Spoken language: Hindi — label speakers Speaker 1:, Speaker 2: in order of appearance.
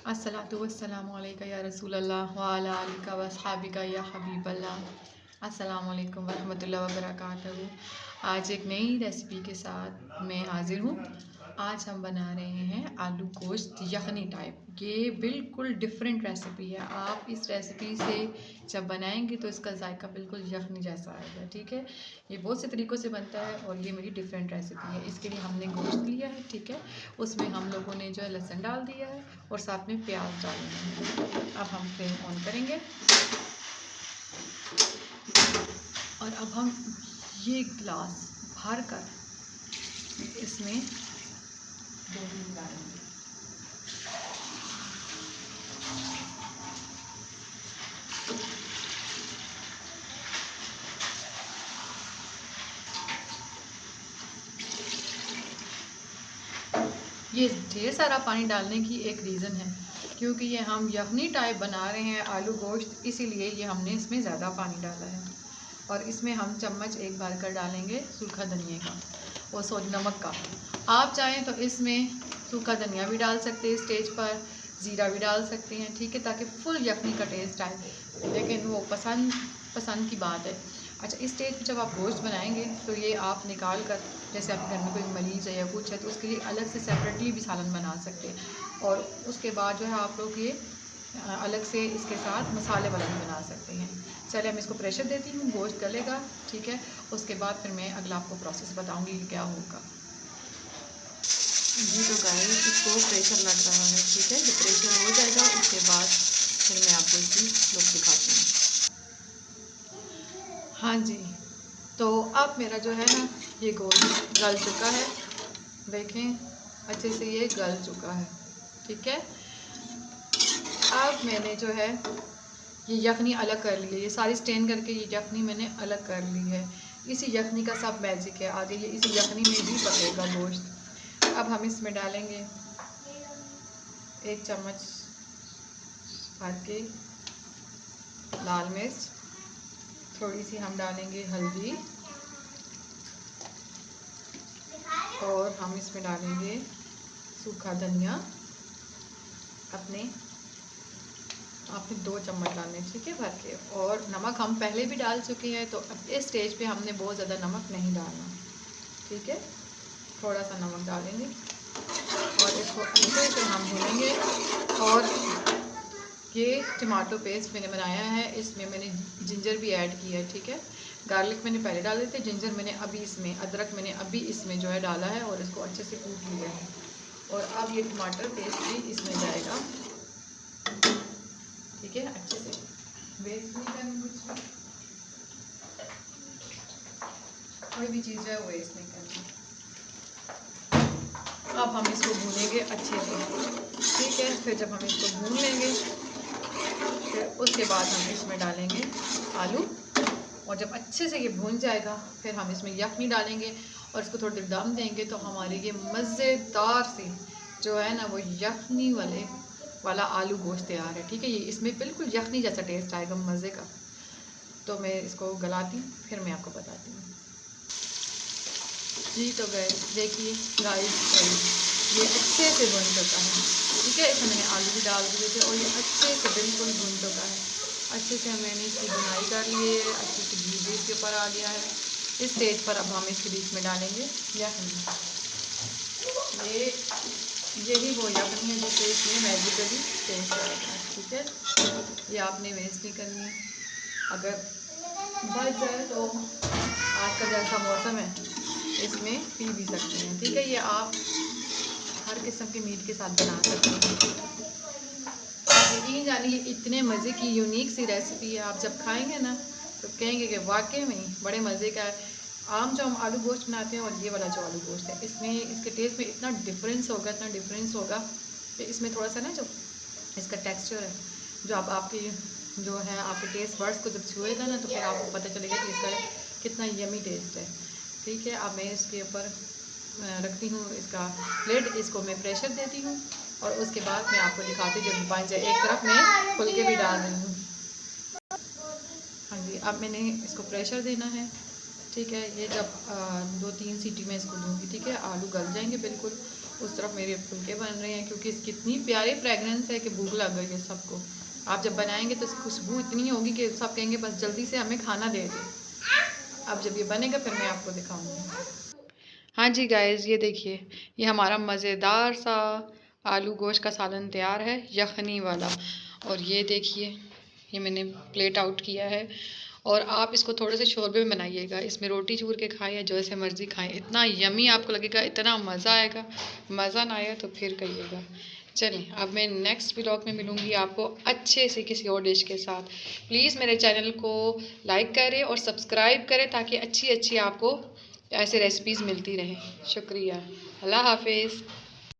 Speaker 1: अस्सलातु वस्सलामु अलैका या रसूल अल्लाह व अला आलिका व अस्हाबिका या हबीब अल्लाह। अस्सलामु अलैकुम वरहमतुल्लाहि व बरकातहू। आज एक नई रेसिपी के साथ मैं हाज़िर हूँ। आज हम बना रहे हैं आलू गोश्त यखनी टाइप। ये बिल्कुल डिफरेंट रेसिपी है। आप इस रेसिपी से जब बनाएंगे तो इसका जायका बिल्कुल यखनी जैसा आएगा। ठीक है, ये बहुत से तरीक़ों से बनता है और ये मेरी डिफरेंट रेसिपी है। इसके लिए हमने गोश्त लिया है, ठीक है, उसमें हम लोगों ने जो है लहसुन डाल दिया है और साथ में प्याज डालना है। अब हम फ्लेम ऑन करेंगे और अब हम ये गिलास भर कर इसमें दही डालेंगे। ये ढेर सारा पानी डालने की एक रीज़न है, क्योंकि ये हम यखनी टाइप बना रहे हैं आलू गोश्त, इसीलिए ये हमने इसमें ज़्यादा पानी डाला है। और इसमें हम चम्मच एक भर कर डालेंगे सूखा धनिया का और नमक का। आप चाहें तो इसमें सूखा धनिया भी डाल सकते हैं, स्टेज पर ज़ीरा भी डाल सकते हैं, ठीक है, ताकि फुल यखनी का टेस्ट आए, लेकिन वो पसंद की बात है। अच्छा, इस स्टेज पर जब आप गोश्त बनाएंगे तो ये आप निकाल कर, जैसे आपके घर में कोई मरीज़ है या कुछ है, तो उसके लिए अलग से सेपरेटली भी सालन बना सकते हैं। और उसके बाद जो है आप लोग ये अलग से इसके साथ मसाले वाला भी बना सकते हैं। चलिए मैं इसको प्रेशर देती हूँ, गोश्त गलेगा, ठीक है, उसके बाद फिर मैं अगला आपको प्रोसेस बताऊँगी क्या होगा। जी तो गाइस, इसको प्रेशर लग रहा है, ठीक है, जब प्रेशर हो जाएगा उसके बाद फिर मैं आपको इसकी लुक दिखाती हूँ। हाँ जी, तो अब मेरा जो है ना ये गोश्त गल चुका है, देखें अच्छे से ये गल चुका है, ठीक है। अब मैंने जो है ये यखनी अलग कर ली है, ये सारी स्टेन करके ये यखनी मैंने अलग कर ली है। इसी यखनी का सब मैजिक है, आगे ये इसी यखनी में ही पकेगा गोश्त। अब हम इसमें डालेंगे 1 चम्मच भर के लाल मिर्च, थोड़ी सी हम डालेंगे हल्दी और हम इसमें डालेंगे सूखा धनिया, आपने 2 चम्मच डालने, ठीक है, भर के। और नमक हम पहले भी डाल चुके हैं, तो अब इस स्टेज पे हमने बहुत ज़्यादा नमक नहीं डालना, ठीक है, थोड़ा सा नमक डालेंगे और इसको अच्छे से हम भूनेंगे। और ये टमाटो पेस्ट मैंने बनाया है, इसमें मैंने जिंजर भी ऐड किया है, ठीक है। गार्लिक मैंने पहले डाले थे, जिंजर मैंने अभी इसमें, अदरक मैंने अभी इसमें जो है डाला है और इसको अच्छे से कूट लिया है। और अब ये टमाटर पेस्ट भी इसमें जाएगा, ठीक है, अच्छे से वेस्ट नहीं करनी कुछ, कोई भी चीज़ जो है वेस्ट नहीं करनी। अब हम इसको भूनेंगे अच्छे से, ठीक है। फिर जब हम इसको भून लेंगे फिर उसके बाद हम इसमें डालेंगे आलू, और जब अच्छे से ये भून जाएगा फिर हम इसमें यखनी डालेंगे और इसको थोड़ी देर दम देंगे, तो हमारे ये मज़ेदार से जो है ना वो यखनी वाला आलू गोश्त तैयार है, ठीक है। ये इसमें बिल्कुल यखनी जैसा टेस्ट आएगा, मज़े का। तो मैं इसको गलाती हूँ, फिर मैं आपको बताती हूँ। जी तो गए देखिए गाइस, ये अच्छे से भुन चुका है, ठीक है। इसमें मैंने आलू भी डाल दिए थे और ये अच्छे से बिल्कुल भुन चुका है। अच्छे से मैंने इसकी बुनाई कर ली है, अच्छे से घी भी इसके ऊपर आ गया है। इस स्टेज पर अब हम इसके बीच में डालेंगे यखनी। यही वो यखनी है जिससे इसमें मैजिकली टेस्ट आएगा, ठीक है। ये आपने वेस्ट नहीं करनी, अगर बच जाए तो आज का जैसा मौसम है इसमें पी भी सकते हैं, ठीक है। ये आप हर किस्म के मीट के साथ बना सकते हैं। यकीन जानिए इतने मज़े की यूनिक सी रेसिपी है, आप जब खाएंगे ना तो कहेंगे कि वाकई में बड़े मज़े का है। आम जो हम आलू गोश्त बनाते हैं और ये वाला जो आलू गोश्त है, इसमें इसके टेस्ट में इतना डिफरेंस होगा कि इसमें थोड़ा सा ना जो इसका टेक्सचर है, जो अब आपकी जो है आपके टेस्ट बर्ड्स को जब छुएगा ना तो फिर आपको पता चलेगा कि इसका कितना यमी टेस्ट है, ठीक है। अब मैं इसके ऊपर रखती हूँ इसका लिड, इसको मैं प्रेशर देती हूँ और उसके बाद मैं आपको दिखाती हूँ जब बन जाए। एक तरफ मैं फुलके भी डाल रही हूँ। हाँ जी, अब मैंने इसको प्रेशर देना है, ठीक है। ये जब 2-3 सीटी में इसको दूँगी, ठीक है, आलू गल जाएंगे बिल्कुल। उस तरफ मेरे फुलके बन रहे हैं, क्योंकि इसकी इतनी प्यारी फ्रेगरेंस है कि भूख लग गई है सबको। आप जब बनाएंगे तो इसकी खुशबू इतनी होगी कि सब कहेंगे बस जल्दी से हमें खाना दे दो। अब जब ये बनेगा फिर मैं आपको दिखाऊंगी। हाँ जी गाइस, ये देखिए, ये हमारा मज़ेदार सा आलू गोश्त का सालन तैयार है, यखनी वाला। और ये देखिए, ये मैंने प्लेट आउट किया है। और आप इसको थोड़े से शोरबे में बनाइएगा, इसमें रोटी चूर के खाएं या जैसे मर्ज़ी खाएं, इतना यमी आपको लगेगा, इतना मज़ा आएगा। मज़ा ना आया तो फिर कहिएगा। चलिए, अब मैं नेक्स्ट व्लॉग में मिलूँगी आपको अच्छे से किसी और डिश के साथ। प्लीज़ मेरे चैनल को लाइक करें और सब्सक्राइब करें, ताकि अच्छी अच्छी आपको ऐसे रेसिपीज़ मिलती रहें। शुक्रिया। अल्लाह हाफिज़।